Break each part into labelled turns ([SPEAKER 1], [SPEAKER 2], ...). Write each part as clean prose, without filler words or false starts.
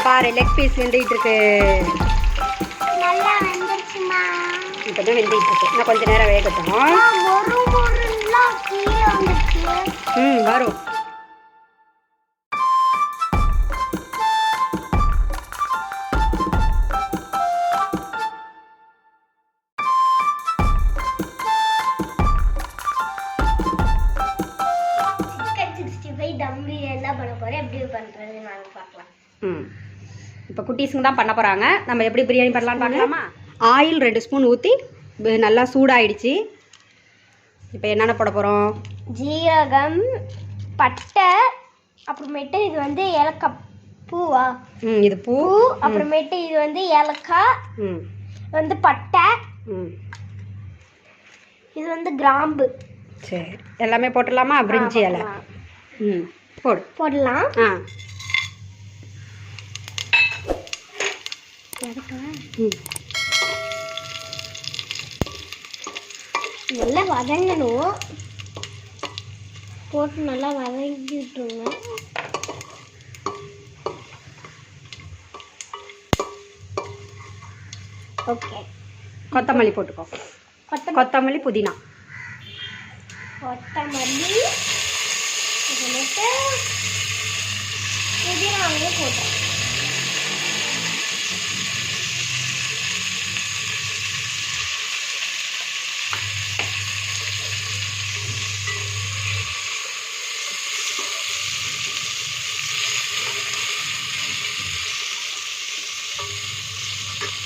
[SPEAKER 1] பாரு leg piece வெந்துட்டு இருக்கு.
[SPEAKER 2] நல்லா வெந்துருச்சுமா.
[SPEAKER 1] இப்பதான் வெந்துட்டு இருக்கு. இன்னும் கொஞ்ச நேரம் வேகட்டும்.
[SPEAKER 2] கீழே வந்துச்சு.
[SPEAKER 1] வரும். இப்போ குட்டீஸுங்க தான் பண்ண போகிறாங்க. நம்ம எப்படி பிரியாணி பண்ணலான்னு பார்க்கலாமா? ஆயில் 2 ஸ்பூன் ஊற்றி நல்லா சூடாயிடுச்சு. இப்போ என்னென்ன போட போகிறோம்?
[SPEAKER 2] ஜீரகம், பட்டை, அப்புறமேட்டு இது வந்து ஏலக்காய் பூவா?
[SPEAKER 1] இது பூ.
[SPEAKER 2] அப்புறமேட்டு இது வந்து ஏலக்காய், வந்து பட்டை, இது வந்து கிராம்பு.
[SPEAKER 1] சரி, எல்லாமே போட்டுடலாமா? பிரிஞ்சி இலை
[SPEAKER 2] போடலாம். நல்லா வதங்கணும். போட்டு நல்லா வதங்கிட்டுருங்க. ஓகே.
[SPEAKER 1] கொத்தமல்லி போட்டுக்கோ. கொத்தமல்லி, புதினா.
[SPEAKER 2] கொத்தமல்லி புதினாவே போட்டோம்.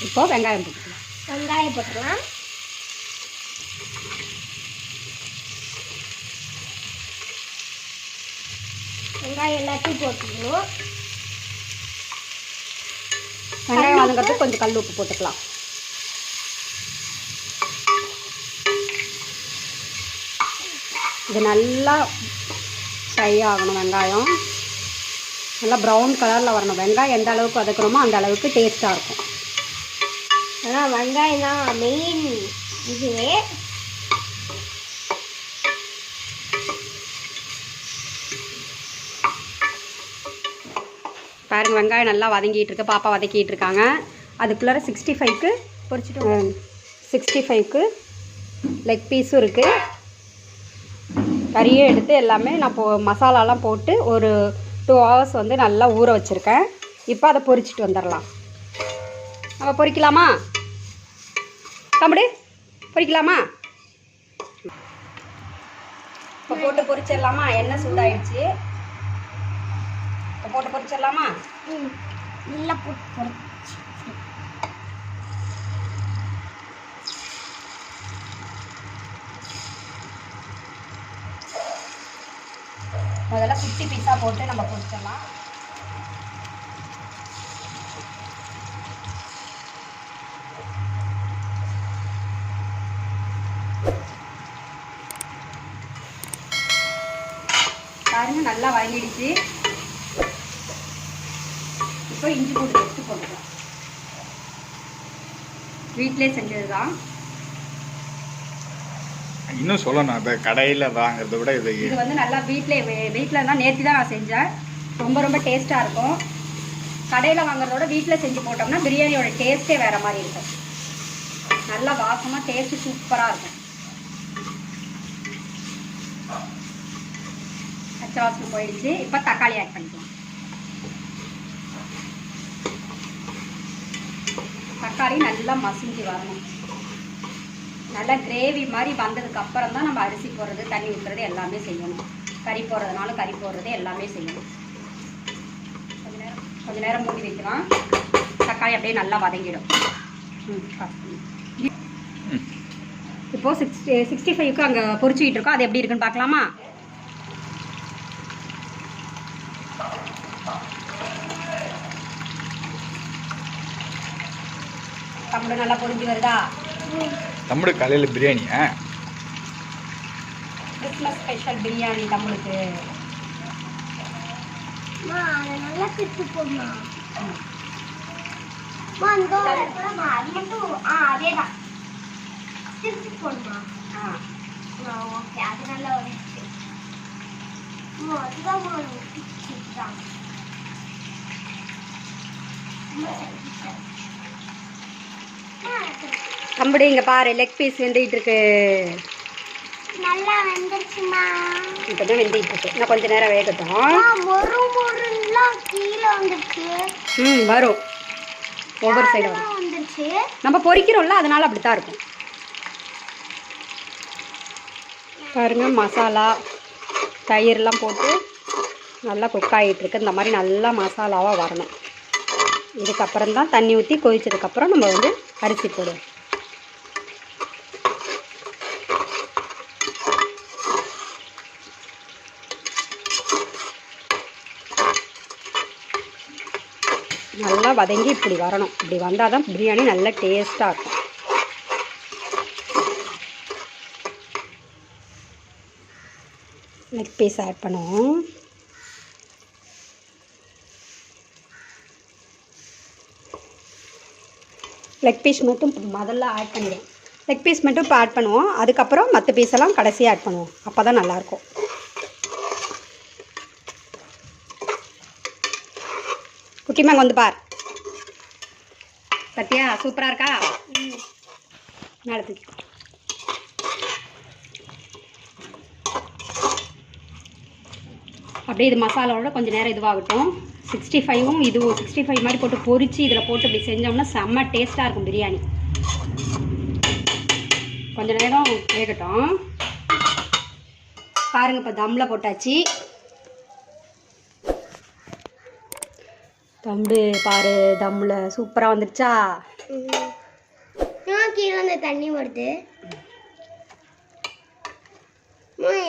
[SPEAKER 1] இப்போ வெங்காயம் போட்டுக்கலாம்.
[SPEAKER 2] வெங்காயம் போட்டுக்கலாம். வெங்காயம் எல்லாத்தையும் போட்டுக்கணும்.
[SPEAKER 1] வெங்காயம் வதங்கிறதுக்கு கொஞ்சம் கல் உப்பு போட்டுக்கலாம். இது நல்லா ஃப்ரை ஆகணும். வெங்காயம் நல்லா ப்ரௌன் கலரில் வரணும். வெங்காயம் எந்த அளவுக்கு வதக்கணுமோ அந்த அளவுக்கு டேஸ்ட்டாக இருக்கும்.
[SPEAKER 2] ஆனால் வெங்காயம் தான் மெயின் இதுவே.
[SPEAKER 1] பாருங்க, வெங்காயம் நல்லா வதங்கிட்டு இருக்கு. பாப்பா வதக்கிட்டு இருக்காங்க. அதுக்குள்ளார 65க்கு பொரிச்சிட்டு 65க்கு லெக் பீஸும் இருக்குது. கறியும் எடுத்து எல்லாமே நான் மசாலாலாம் போட்டு ஒரு 2 hours வந்து நல்லா ஊற வச்சுருக்கேன். இப்போ அதை பொரிச்சிட்டு வந்துடலாம். நம்ம பொரிக்கலாமா? கம்படி பொரிக்கலாமா? இப்போ போட்டு பொரிச்சிடலாமா? எண்ணெய் சூடாயிடுச்சு. இப்போ போட்டு பொரிச்சிடலாமா?
[SPEAKER 2] நல்லா போட்டு பொரிச்சு.
[SPEAKER 1] முதல்ல குட்டி பீஸாக போட்டு நம்ம பொரிச்சிடலாம். பாருங்க, நல்லா வதங்கிடுச்சு. இப்போ இஞ்சி பூண்டு பேஸ்ட் போட்டுக்கலாம். வீட்டிலே செஞ்சது தான்.
[SPEAKER 3] இன்னும் சொல்லணும், அதை கடையில் வாங்குறத விட இது
[SPEAKER 1] வந்து நல்லா வீட்டில் தான். நேற்று தான் நான் செஞ்சேன். ரொம்ப ரொம்ப டேஸ்ட்டாக இருக்கும். கடையில் வாங்குறதோட வீட்டில் செஞ்சு போட்டோம்னா பிரியாணியோட டேஸ்ட்டே வேறு மாதிரி இருக்கும். நல்லா வாசமாக டேஸ்ட்டு சூப்பராக இருக்கும். பச்சை வாசனை போயிடுச்சு. இப்போ தக்காளி ஆட் பண்ணிக்கலாம். தக்காளி நல்லா மசிஞ்சு வரணும். நல்லா கிரேவி மாதிரி வந்ததுக்கு அப்புறம் தான் நம்ம அரிசி போடுறது, தண்ணி ஊற்றுறது எல்லாமே செய்யணும். கறி போடுறதுனால கறி போடுறது எல்லாமே செய்யணும். கொஞ்ச நேரம் மூடி வைக்கலாம். தக்காளி அப்படியே நல்லா வதங்கிடும். இப்போது 65க்கு அங்கே பொரிச்சிக்கிட்டு இருக்கோம். அது எப்படி இருக்குன்னு பார்க்கலாமா? தமிழ் நல்லா பொரிஞ்சு வருதா?
[SPEAKER 3] தமிழ் காலையில் பிரியாணியா?
[SPEAKER 1] கிறிஸ்மஸ் ஸ்பெஷல் பிரியாணி தமிழுக்கு.
[SPEAKER 2] நல்லா பிச்சு போடணும். அதேதான் பிச்சு போடணும். ஓகே, அது நல்லா வந்துச்சு. அதுதான்
[SPEAKER 1] கம்படி இங்கே பாரு, லெக் பீஸ் வெந்துக்கிட்டு இருக்கு.
[SPEAKER 2] நல்லா வெந்துருச்சுமா.
[SPEAKER 1] இப்போ தான் வெந்துக்கிட்டு இருக்கு. இன்னும் கொஞ்சம் நேரம் வேகட்டும்.
[SPEAKER 2] மொறு மொறுலாம் கீழே வந்துருச்சு.
[SPEAKER 1] வரும். ஒவ்வொரு சைடும் வரும்.
[SPEAKER 2] வந்துருச்சு.
[SPEAKER 1] நம்ம பொரிக்கிறோம்ல, அதனால அப்படி தான் இருக்கும். பாருங்க, மசாலா தயிர்லாம் போட்டு நல்லா குக் ஆகிட்டுருக்கு. இந்த மாதிரி நல்லா மசாலாவாக வரணும். இதுக்கப்புறம் தான் தண்ணி ஊற்றி கொதிச்சதுக்கப்புறம் நம்ம வந்து அரிசி போடுவோம். நல்லா வதங்கி இப்படி வரணும். இப்படி வந்தால் தான் பிரியாணி நல்லா டேஸ்ட்டாக இருக்கும். லெக் பீஸ் ஆட் பண்ணுவோம். லெக் பீஸ் மட்டும் முதல்ல ஆட் பண்ணிடுவோம். லெக் பீஸ் மட்டும் இப்போ ஆட் பண்ணுவோம். அதுக்கப்புறம் மற்ற பீஸெல்லாம் கடைசியாக ஆட் பண்ணுவோம். அப்போ தான் நல்லாயிருக்கும். குட்டிமாங்க வந்து பார். பத்தியா சூப்பராக இருக்கா? மேலே தூக்கி அப்படியே இது மசாலாவோட கொஞ்சம் நேரம் இதுவாகட்டும். 65ம் இதுவும் 65 மாதிரி போட்டு பொரித்து இதில் போட்டு இப்படி செஞ்சோம்னா செம்ம டேஸ்ட்டாக இருக்கும் பிரியாணி. கொஞ்சம் நேரம் வேகட்டும். பாருங்கள், இப்போ தம்மில் போட்டாச்சு. தம்பு பாரு, தம்மில் சூப்பராக வந்துடுச்சா?
[SPEAKER 2] கீழே வந்து தண்ணி வருது.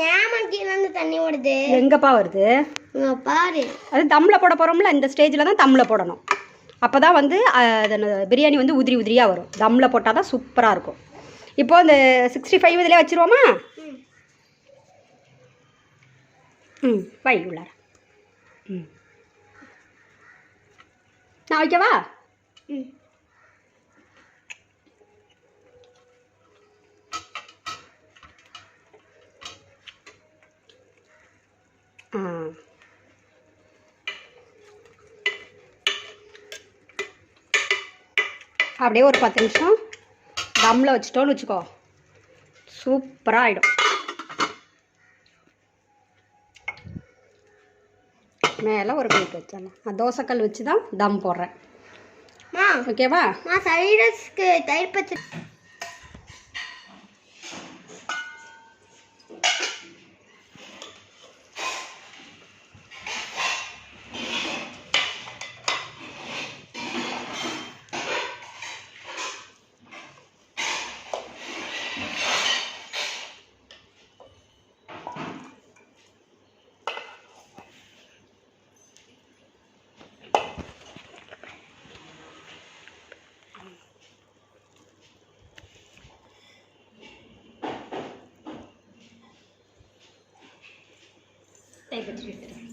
[SPEAKER 2] ஏமா கீழே வந்து தண்ணி வருது?
[SPEAKER 1] எங்கப்பா வருது
[SPEAKER 2] பாரு.
[SPEAKER 1] அது தம்மில் போட போகிறோம்ல, இந்த ஸ்டேஜில் தான் தம்மில் போடணும். அப்போ தான் வந்து பிரியாணி வந்து உதிரி உதிரியாக வரும். தம்மில் போட்டால் தான் சூப்பராக இருக்கும். இப்போது இந்த 65 இதில் வச்சுருவோமா? வை உள்ளார. நான் வைக்கவா? அப்படியே ஒரு 10 நிமிஷம் தம்மில் வச்சுட்டோன்னு வச்சுக்கோ, சூப்பராக ஆகிடும். மேலே ஒரு பிளேட் வச்சிடலாம். நான் தோசைக்கல் வச்சு தான் தம் போடுறேன். ஓகேவா?
[SPEAKER 2] சைடஸ்க்கு தயிர் பச்சடி.
[SPEAKER 1] தயிர் பச்சடி எடுத்துகிறேன்.